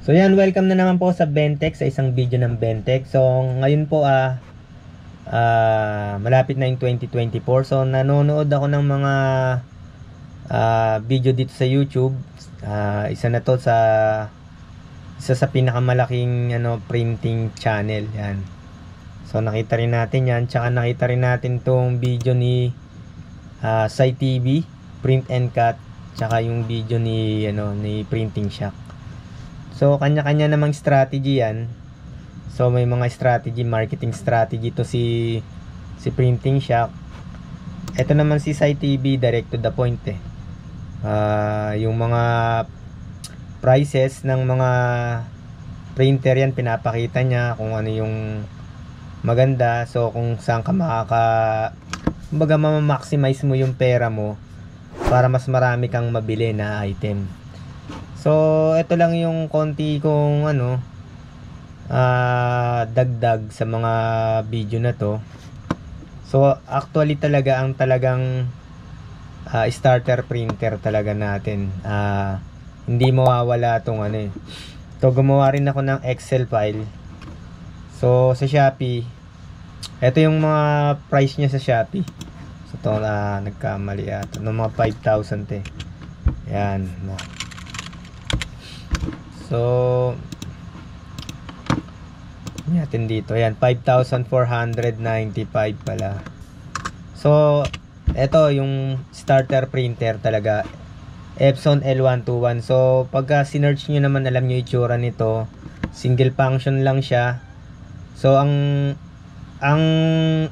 So yan, welcome na naman po sa Bentex, sa isang video ng Bentex. So ngayon po malapit na yung 2024. So nanonood ako ng mga video dito sa YouTube. Isa na to sa pinakamalaking printing channel yan. So nakita rin natin yan, tsaka nakita rin natin tong video ni Sai TV, Print and Cut, tsaka yung video ni Printing Shock. So kanya-kanya namang strategy yan. So may mga strategy, marketing strategy to si Printing Shock. Ito naman si Sai TV, direct to the point yung mga prices ng mga printer yan, pinapakita niya kung ano yung maganda. So kung saan ka kumbaga ma-maximize mo yung pera mo para mas marami kang mabili na item. So ito lang yung konti kong dagdag sa mga video na to. So actually talagang starter printer talaga natin. Hindi mawawala tong So gumawa rin ako ng Excel file. So sa Shopee, ito yung mga price niya sa Shopee. So ito nagkamali ito ng mga 5,000 yan. So natin dito, yan 5,495 pala. So ito yung starter printer talaga, Epson L121. So pagka sinearch nyo naman, alam nyo itsura nito, single function lang siya. So ang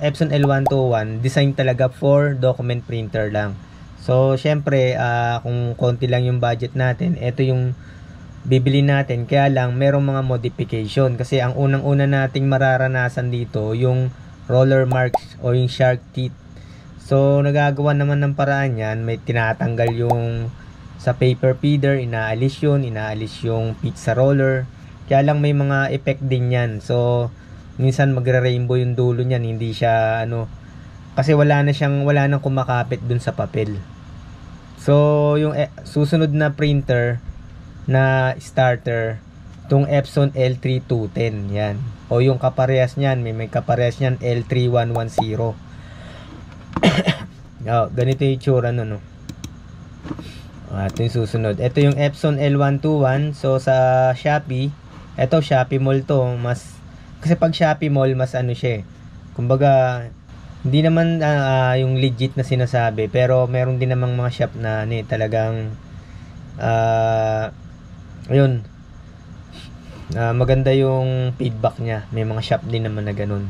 Epson L121 design talaga for document printer lang. So syempre kung konti lang yung budget natin, ito yung bibili natin. Kaya lang merong mga modification, kasi ang unang-una nating mararanasan dito yung roller marks o yung shark teeth. So nagagawa naman ng paraan yan, may tinatanggal yung sa paper feeder, inaalis yung pizza roller. Kaya lang may mga effect din yan. So minsan magre-rainbow yung dulo niyan, hindi siya kasi wala nang kumakapit dun sa papel. So yung susunod na printer na starter, itong Epson L3210 yan, o yung kaparehas niyan, may kaparehas niyan L3110. Ganito yung itsura ito yung susunod. Ito yung Epson L121. So sa Shopee, ito Shopee Mall to, kasi pag Shopee Mall mas siya kumbaga hindi naman yung legit na sinasabi, pero meron din namang mga shop na talagang ayun, maganda yung feedback niya. May mga shop din naman na ganun.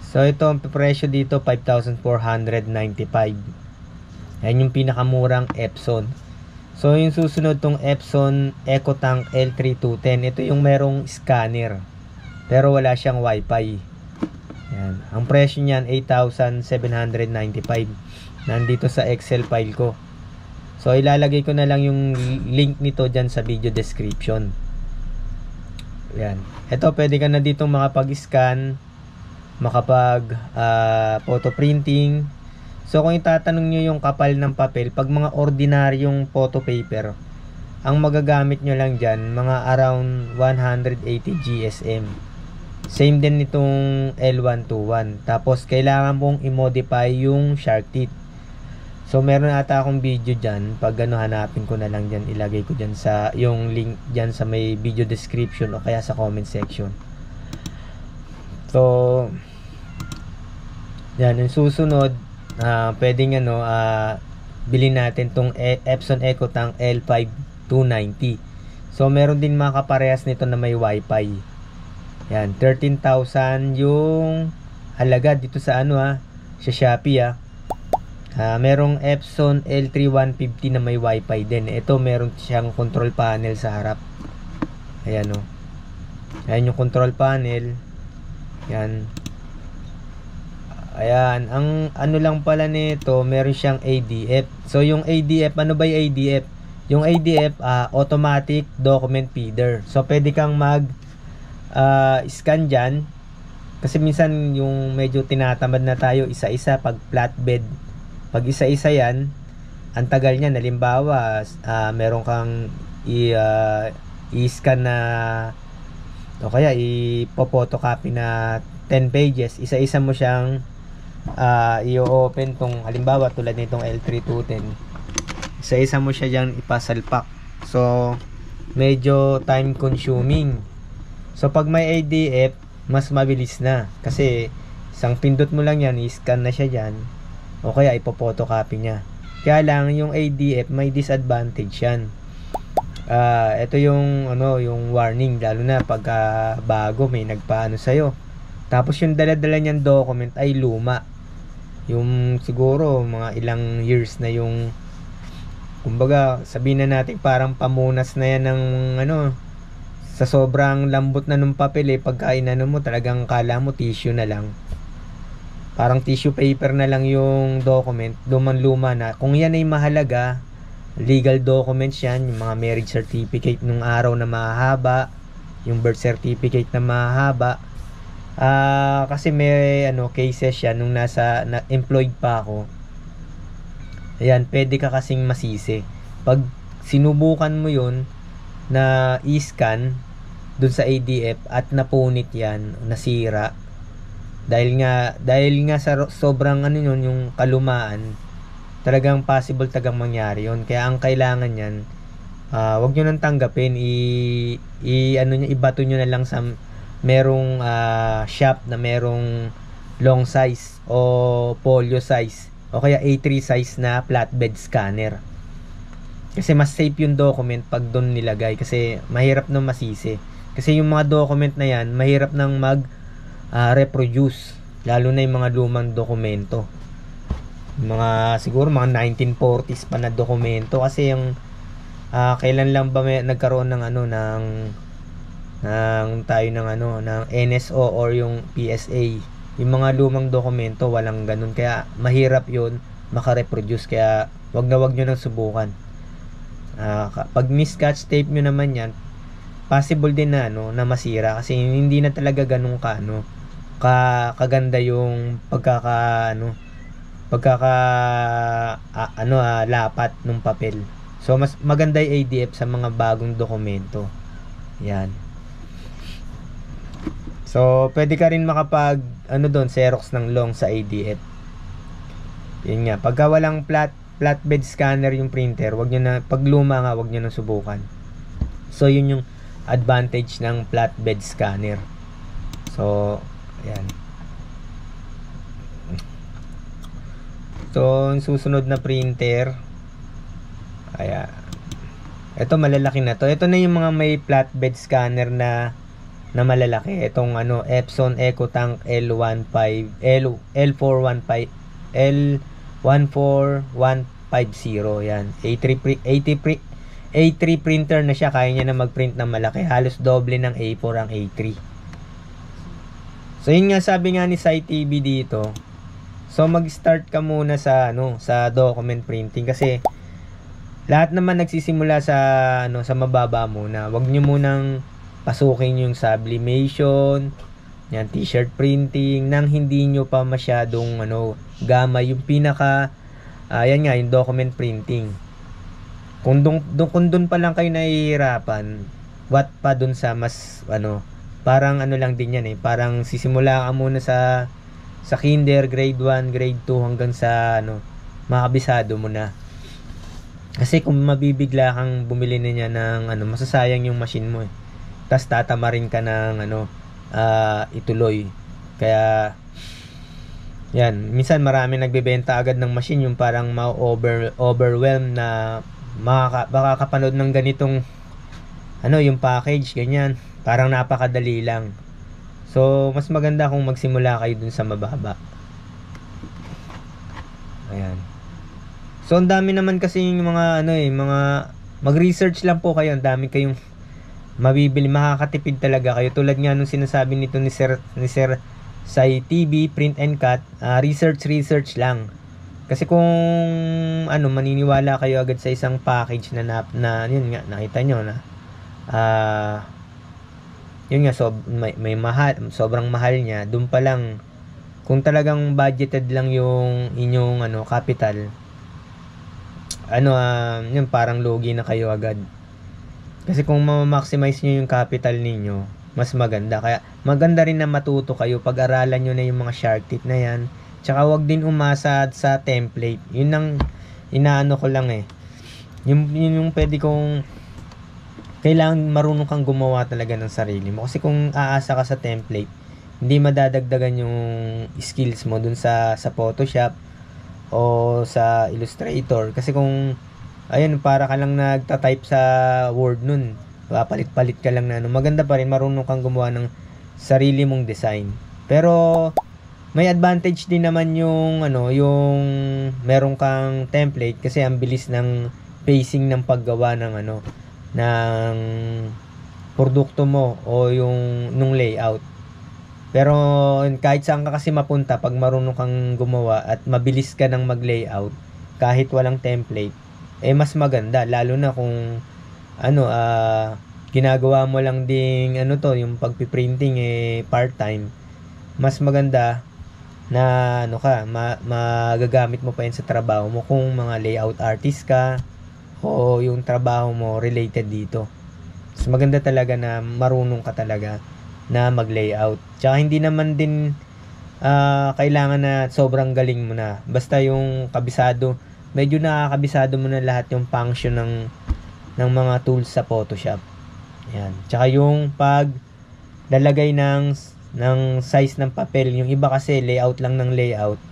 So ito ang presyo dito 5,495. Yan yung pinakamurang Epson. So yung susunod tong Epson EcoTank L3210. Ito yung merong scanner pero wala siyang wifi. Yan. Ang presyo niyan 8,795. Nandito sa Excel file ko. So ilalagay ko na lang yung link nito dyan sa video description. Yan. Ito pwede ka na dito makapag-scan, photo printing. So kung itatanong nyo yung kapal ng papel, pag mga ordinaryong photo paper, ang magagamit nyo lang dyan mga around 180 GSM. Same din nitong L121. Tapos kailangan mong i-modify yung shark teeth. So meron ata akong video dyan. Pag hanapin ko na lang dyan, ilagay ko dyan sa yung link dyan sa may video description o kaya sa comment section. So yan, yung susunod, pwedeng bilhin natin tong Epson EcoTank L5290. So meron din mga kaparehas nito na may wifi. Yan, 13,000 yung halaga dito sa sa Shopee. Merong Epson L3150 na may wifi din. Ito meron siyang control panel sa harap. Ayan Ayan yung control panel. Yan. Ayan, ang lang pala nito, meron siyang ADF. So yung ADF, ano ba yung ADF? Yung ADF, automatic document feeder. So pwede kang scan dyan. Kasi minsan yung medyo tinatamad na tayo isa-isa pag flatbed. Pag isa-isa yan, ang tagal niya. Halimbawa, meron kang i-scan na o kaya ipo-photocopy na 10 pages, isa-isa mo siyang i-open tong halimbawa tulad nitong L3210, isa-isa mo siya diyan ipasalpak. So medyo time consuming. So pag may ADF, mas mabilis na kasi isang pindot mo lang yan, i-scan na siya diyan o kaya ipo-photocopy niya. Kaya lang yung ADF may disadvantage yan. Ito yung yung warning, lalo na pagka bago may nagpaano sa'yo. Tapos yung dala-dala niyang document ay luma. Yung siguro mga ilang years na yung, kumbaga sabihin na natin parang pamunas na yan ng sa sobrang lambot na nung papel pagkain mo talagang kala mo tissue na lang. Parang tissue paper na lang yung document, lumang-luma na. Kung yan ay mahalaga, legal documents yan, yung mga marriage certificate nung araw na mahaba, yung birth certificate na mahaba. Kasi may cases yan nung employed pa ako. Ayan, pwede ka kasing masisi. Pag sinubukan mo yun na i-scan dun sa ADF at napunit yan, nasira, dahil nga sa sobrang yung kalumaan, talagang possible tagang mangyari yun. Kaya ang kailangan yan, wag nyo nang tanggapin, ibato nyo na lang sa merong shop na merong long size o folio size o kaya A3 size na flatbed scanner, kasi mas safe yung document pag doon nilagay, kasi mahirap nang masisi. Kasi yung mga document na yan mahirap nang reproduce, lalo na yung mga lumang dokumento, siguro mga 1940s pa na dokumento. Kasi yung kailan lang ba nagkaroon ng ng NSO or yung PSA. Yung mga lumang dokumento walang ganun, kaya mahirap yun makareproduce. Kaya wag nyo nang subukan. Pag miscatch tape nyo naman yan, possible din na na masira, kasi hindi na talaga ganun kaganda yung lapat ng papel. So mas maganda yung ADF sa mga bagong dokumento. Yan. So pwede ka rin makapag doon Xerox ng long sa ADF. Yun nga, pagka walang flatbed scanner yung printer, wag nyo na, pag luma nga, wag nyo na subukan. So yun yung advantage ng flatbed scanner. So ayan. So susunod na printer, ayan, ito malalaki na to. Ito na yung mga may flatbed scanner na malalaki. Itong Epson EcoTank L415 yan. A3 printer na siya. Kaya niya na mag-print ng malaki. Halos doble ng A4 ang A3. So yun nga, sabi nga ni SciTV dito. So mag-start ka muna sa document printing, kasi lahat naman nagsisimula sa mababa muna. Wag niyo munang pasukin yung sublimation, yan, t-shirt printing, nang hindi nyo pa masyadong gamay yung pinaka yan nga, yung document printing. Kung doon pa lang kayo nahihirapan, what pa dun sa mas parang lang din yan parang sisimula ka muna sa kinder, grade 1, grade 2 hanggang sa makabisado mo na. Kasi kung mabibigla kang bumili na niya ng masasayang yung machine mo tas tatamarin ka ng ituloy. Kaya yan, minsan marami nagbebenta agad ng machine, yung parang overwhelm na makakapanood ng ganitong yung package, ganyan, parang napakadali lang. So mas maganda kung magsimula kayo dun sa mababa. Ayan. So ang dami naman kasi yung mga mga mag-research lang po kayo, ang dami kayong mabibili, makakatipid talaga kayo. Tulad nga nung sinasabi nito ni Sir SciTV Print and Cut, research lang. Kasi kung maniniwala kayo agad sa isang package na yun nga, nakita nyo na yun nga, may mahal, sobrang mahal niya, dun pa lang, kung talagang budgeted lang yung inyong capital, yun, parang lugi na kayo agad. Kasi kung ma-maximize nyo yung capital ninyo, mas maganda. Kaya maganda rin na matuto kayo, pag-aralan nyo na yung mga shark tip na yan. Tsaka wag din umasa sa template. Yun ang inaano ko lang eh. Yung pwede kong kailangan marunong kang gumawa talaga ng sarili mo. Kasi kung aasa ka sa template, hindi madadagdagan yung skills mo dun sa Photoshop o sa Illustrator. Kasi kung ayun, para ka lang nagta-type sa Word nun, papalit-palit ka lang na ano. Maganda pa rin marunong kang gumawa ng sarili mong design. Pero may advantage din naman yung ano, yung meron kang template kasi ang bilis ng pacing ng paggawa ng ano, ng produkto mo o yung nung layout. Pero kahit saan ka kasi mapunta pag marunong kang gumawa at mabilis ka nang mag-layout kahit walang template, eh mas maganda lalo na kung ano ginagawa mo lang ding ano to, yung pagpiprinting eh part-time. Mas maganda na ano ka, magagamit mo pa yan sa trabaho mo kung mga layout artist ka o yung trabaho mo related dito. So maganda talaga na marunong ka talaga na mag-layout. Tsaka hindi naman din kailangan na sobrang galing mo na. Basta yung kabisado, medyo nakakabisado mo na lahat yung function ng mga tools sa Photoshop. Yan. Tsaka yung pag lalagay ng size ng papel, yung iba kasi layout lang ng layout.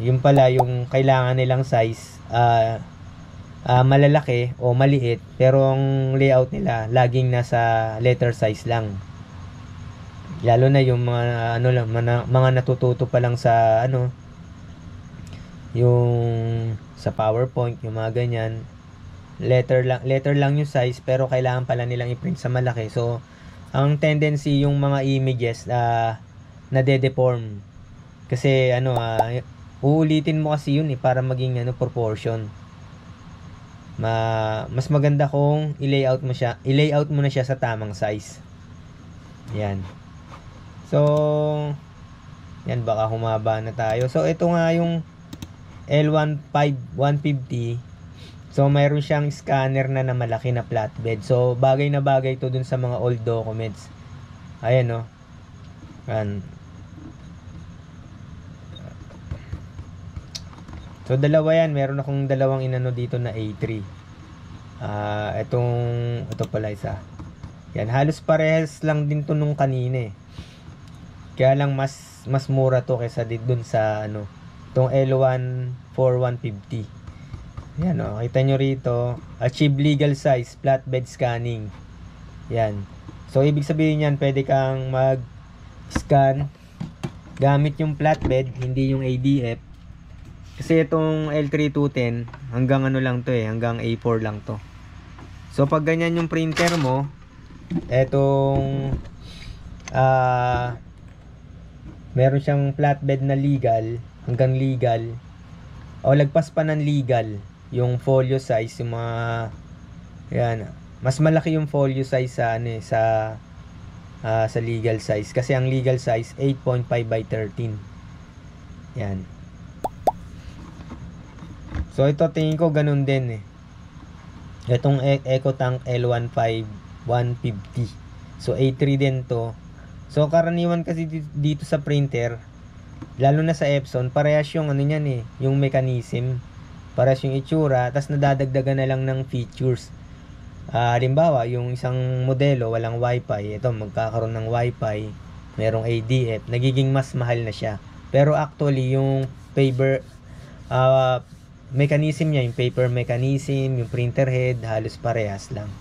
Yung pala yung kailangan nilang size malalaki o maliit, pero ang layout nila laging nasa letter size lang. Lalo na yung mga ano lang, mga natututo pa lang sa ano, yung sa PowerPoint, yung mga ganyan, letter lang yung size, pero kailangan pala nilang i-print sa malaki. So ang tendency yung mga images na de-deform kasi ano uulitin mo kasi yun para maging ano proportion. Mas maganda kung i-layout mo na siya sa tamang size. Yan. So yan, baka humaba na tayo. So ito nga yung L150. So, mayroon siyang scanner na malaki na flatbed. So, bagay na bagay to dun sa mga old documents. Ayan, no. Ayan. So, dalawa yan. Meron akong dalawang inano dito na A3. Ito pala isa. Yan, halos parehas lang din to nung kanina eh. Kaya lang mas mura to kaysa dun sa ano, itong L1 for 150. Yan o, kita nyo rito, achieve legal size, flatbed scanning. Yan. So, ibig sabihin yan, pwede kang mag-scan gamit yung flatbed, hindi yung ADF. Kasi itong L3210, hanggang ano lang to eh, hanggang A4 lang to. So, pag ganyan yung printer mo, etong, meron siyang flatbed na legal, hanggang legal, o lagpas pa ng legal, yung folio size, yung mga yan, mas malaki yung folio size sa ano sa legal size kasi ang legal size 8.5 by 13. Yan. So ito tingin ko ganun din eh. Itong EcoTank L15 150. So A3 din to. So karaniwan kasi dito sa printer, lalo na sa Epson, parehas yung ano niyan eh, yung mechanism. Parehas yung itsura, tas nadadagdagan na lang ng features. Halimbawa, yung isang modelo walang wifi, ito magkakaroon ng wifi, merong ADF, nagiging mas mahal na siya. Pero actually, yung paper mechanism niya, yung paper mechanism, yung printer head, halos parehas lang.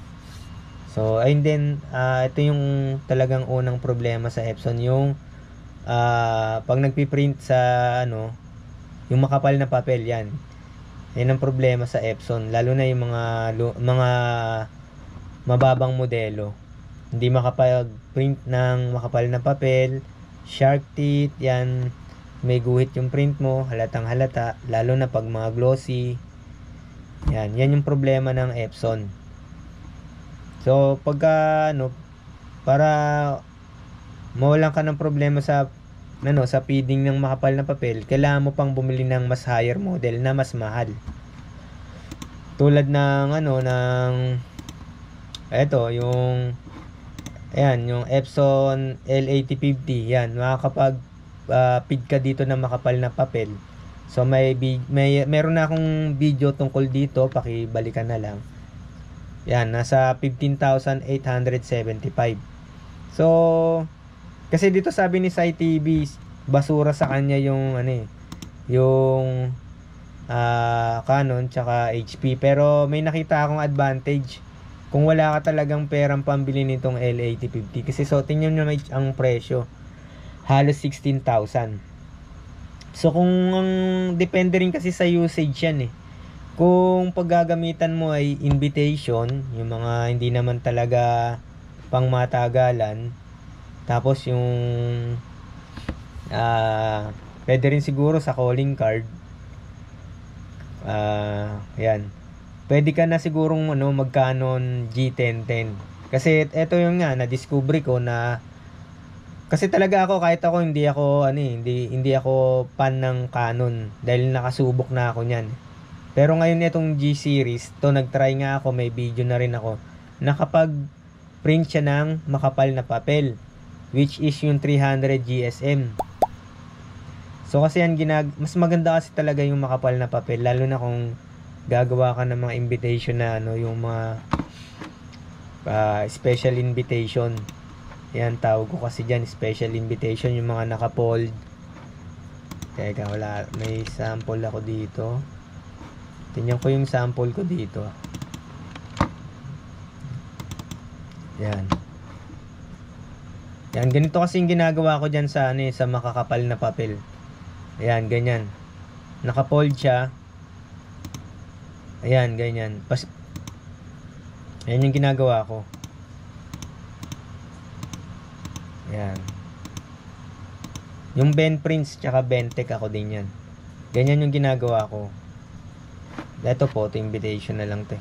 So, ayun din, ito yung talagang unang problema sa Epson, yung pag nagpiprint sa ano, yung makapal na papel yan. Yan ang problema sa Epson, lalo na yung mga mababang modelo. Hindi makapag-print ng makapal na papel, shark teeth, yan, may guhit yung print mo, halatang halata, lalo na pag mga glossy. Yan yung problema ng Epson. So, pagka ano, para mawalan ka ng problema sa feeding ng makapal na papel, kailangan mo pang bumili ng mas higher model na mas mahal. Tulad ng Ito, yung ayan, yung Epson L8050. Yan, makakapag feed ka dito ng makapal na papel. So meron na akong video tungkol dito, pakibalikan na lang. Yan, nasa 15,875. So, kasi dito sabi ni Sai TV, basura sa kanya yung ano yung Canon tsaka HP. Pero may nakita akong advantage kung wala ka talagang perang pambili nitong L8050. Kasi so, tingnan nyo ang presyo. Halos 16,000. So, depende rin kasi sa usage yan eh. Kung paggagamitan mo ay invitation, yung mga hindi naman talaga pang matagalan, tapos yung pwede rin siguro sa calling card, yan. Pwede ka na sigurong mag-Canon G1010. Kasi ito yung nga na-discover ko na kasi talaga ako kahit ako hindi ako fan ng Canon dahil nakasubok na ako niyan. Pero ngayon itong G series, to nag-try nga ako, may video na rin ako. Nakapag-print siya ng makapal na papel, which is yung 300 GSM. So kasi mas maganda kasi talaga yung makapal na papel, lalo na kung gagawa ka ng mga invitation na yung mga special invitation. Yan, tawag ko kasi dyan, special invitation, yung mga naka-fold. Teka, may sample ako dito. Tingnan ko yung sample ko dito. Yan. Yan, ganito kasi yung ginagawa ko dyan sa makakapal na papel. Ayan, ganyan. Naka-fold siya. Ayan, ganyan. Ayan yung ginagawa ko. Ayan. Yung Ben Prince tsaka Bentec ako din yan. Ganyan yung ginagawa ko. Ito photo invitation na lang to.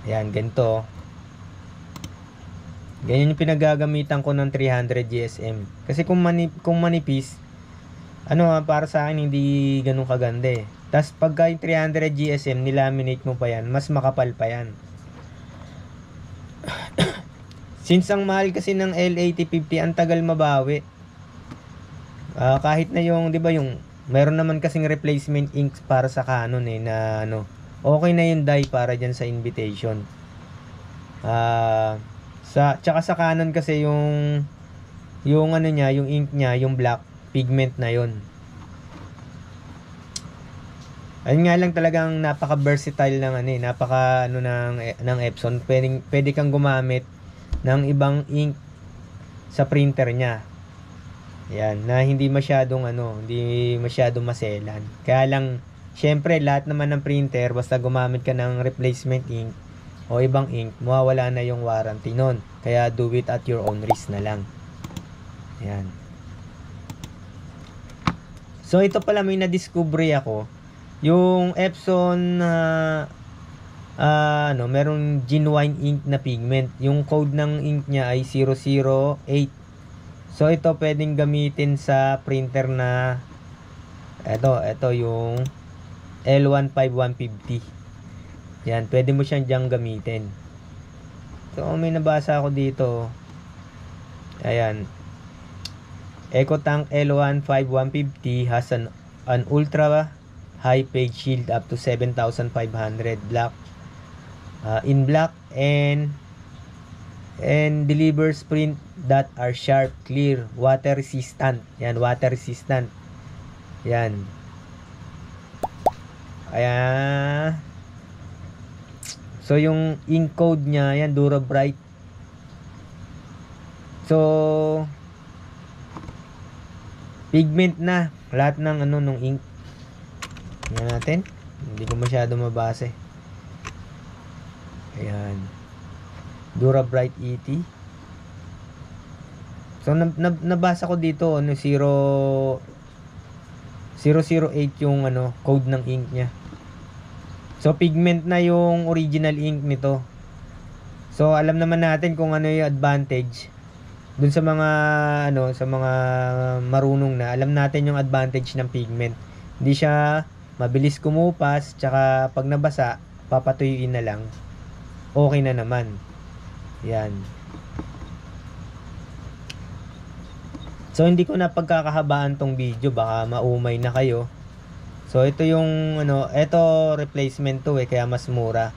Ayan, ganito. Ganyan yung pinagagamitan ko ng 300 GSM. Kasi kung manipis, para sa akin hindi ganun kaganda eh. Tapos pagka yung 300 GSM, nilaminate mo pa yan, mas makapal pa yan. Since ang mahal kasi ng L8050, ang tagal mabawi. Kahit na di ba meron naman kasing replacement ink para sa Canon na okay na yung dye para dyan sa invitation. Tsaka sa Canon kasi yung ink niya, yung black pigment na yon. Ayun nga lang, talagang napaka-versatile ng ng Epson. Pwede kang gumamit ng ibang ink sa printer niya. Yan, na hindi masyadong maselan. Kaya lang, syempre, lahat naman ng printer, basta gumamit ka ng replacement ink o ibang ink, mawawala na yung warranty nun. Kaya do it at your own risk na lang. Yan. So, ito pala may na-discovery ako. Yung Epson merong genuine ink na pigment. Yung code ng ink niya ay 008. So ito pwedeng gamitin sa printer na ito yung L15150. Yan, pwede mo siyang diyang gamitin. So may nabasa ako dito. Ayan. EcoTank L15150 has an ultra high page shield up to 7,500 black in black and delivers print that are sharp, clear, water resistant. Yan, water resistant. Yan. Ayan. So yung ink code niya, yan, Durabright. So pigment na lahat ng nung ink. Tingnan natin. Hindi ko masyado mabase. Ayan. Durabright ET. So nabasa ko dito 008 yung code ng ink niya. So pigment na yung original ink nito. So alam naman natin kung ano yung advantage dun sa mga sa mga marunong na. Alam natin yung advantage ng pigment. Hindi siya mabilis kumupas, tsaka pag nabasa, papatuyuin na lang. okay na naman. Yan. So hindi ko na pagkakahabaan tong video, baka maumay na kayo. So ito yung ano, ito replacement to kaya mas mura.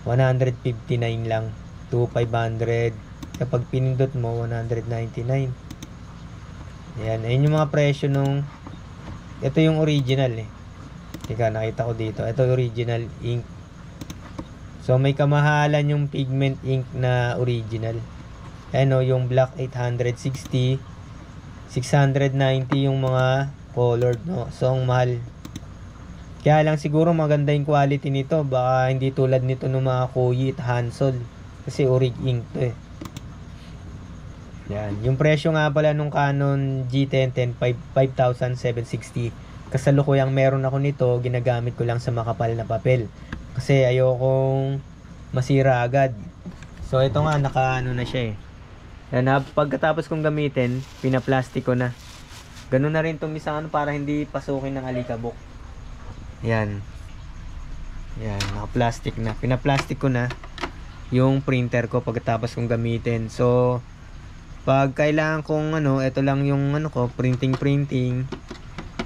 159 lang to 500. Kapag pinindot mo 199. Yan, ayun yung mga presyo nung ito yung original Teka, nakita ko dito. Ito original ink. So may kamahalan yung pigment ink na original. Ano, yung black 860, 690 yung mga colored, no? So ang mahal. Kaya lang siguro maganda yung quality nito. Baka hindi tulad nito ng mga Koyi at Hansol. Kasi orig ink to Yan. Yung presyo nga pala nung Canon G1010, 5,760. Kasalukuyang meron ako nito. Ginagamit ko lang sa makapal na papel. Kasi ayokong masira agad. So ito nga, naka-ano na siya Yan, pagkatapos kong gamitin, pinaplastic ko na. Ganun na rin itong isang para hindi pasukin ng alikabok. Yan. Yan, naka-plastic na. Pinaplastic ko na yung printer ko pagkatapos kong gamitin. So, pag kailangan kong ito lang yung printing.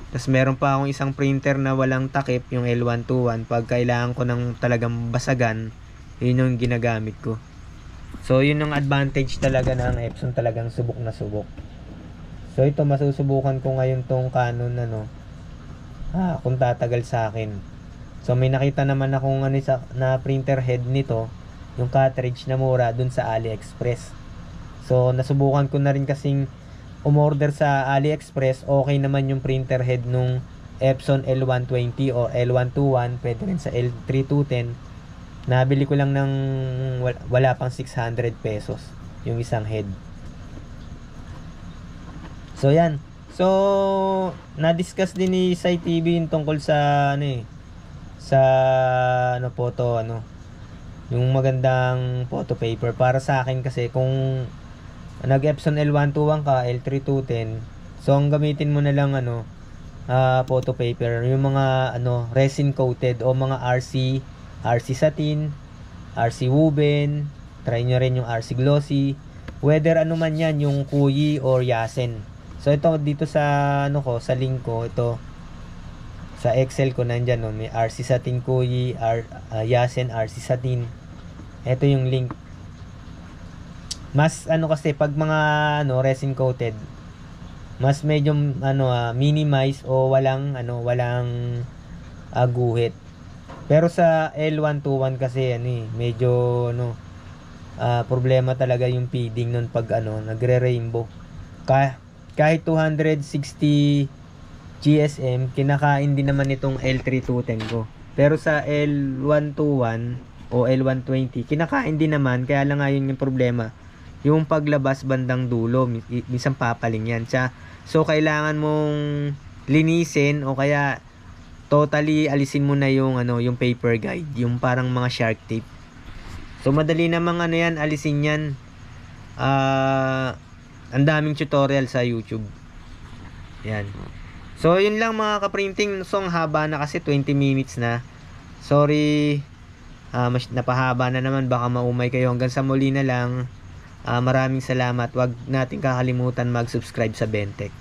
Tapos meron pa akong isang printer na walang takip, yung L121. Pag kailangan ko ng talagang basagan, yun yung ginagamit ko. So, yun yung advantage talaga ng Epson, talagang subok na subok. So, ito masusubukan ko ngayon tong Canon kung tatagal sa akin. So, may nakita naman akong na printer head nito, yung cartridge na mura dun sa AliExpress. So, nasubukan ko na rin kasing umorder sa AliExpress. Okay naman yung printer head nung Epson L120 o L121, pwede rin sa L3210. Nabili ko lang ng wala pang 600 pesos yung isang head. So yan. So na-discuss din ni Sai TV yung tungkol sa sa photo yung magandang photo paper para sa akin. Kasi kung nag-Epson L121 ka, L3210, so ang gamitin mo na lang photo paper, yung mga resin coated o mga RC satin, RC woven, try nyo rin yung RC glossy, whether man yan, yung Koyi or Yasen. So ito dito sa sa link ko, ito sa Excel ko nandyan may RC satin Koyi, Yasen RC satin. Ito yung link. Mas kasi pag mga resin coated, mas medyo minimize o walang guhit. Pero sa L121 kasi medyo problema talaga yung feeding nun pag nagre-rainbow. Kahit 260 GSM, kinakain din naman itong L3210 ko. Pero sa L121 o L120, kinakain din naman, kaya lang ngayon yung problema. Yung paglabas bandang dulo, minsan papaling yan. So kailangan mong linisin o kaya totally alisin mo na yung yung paper guide, yung parang mga shark tape. So madali namang yan, alisin yan. Ang daming tutorial sa YouTube. Yan. So yun lang mga ka-printing. So ang haba na kasi 20 minutes na. Sorry, napahaba na naman, baka maumay kayo. Hanggang sa muli na lang. Maraming salamat. Huwag natin kakalimutan mag-subscribe sa Bentech.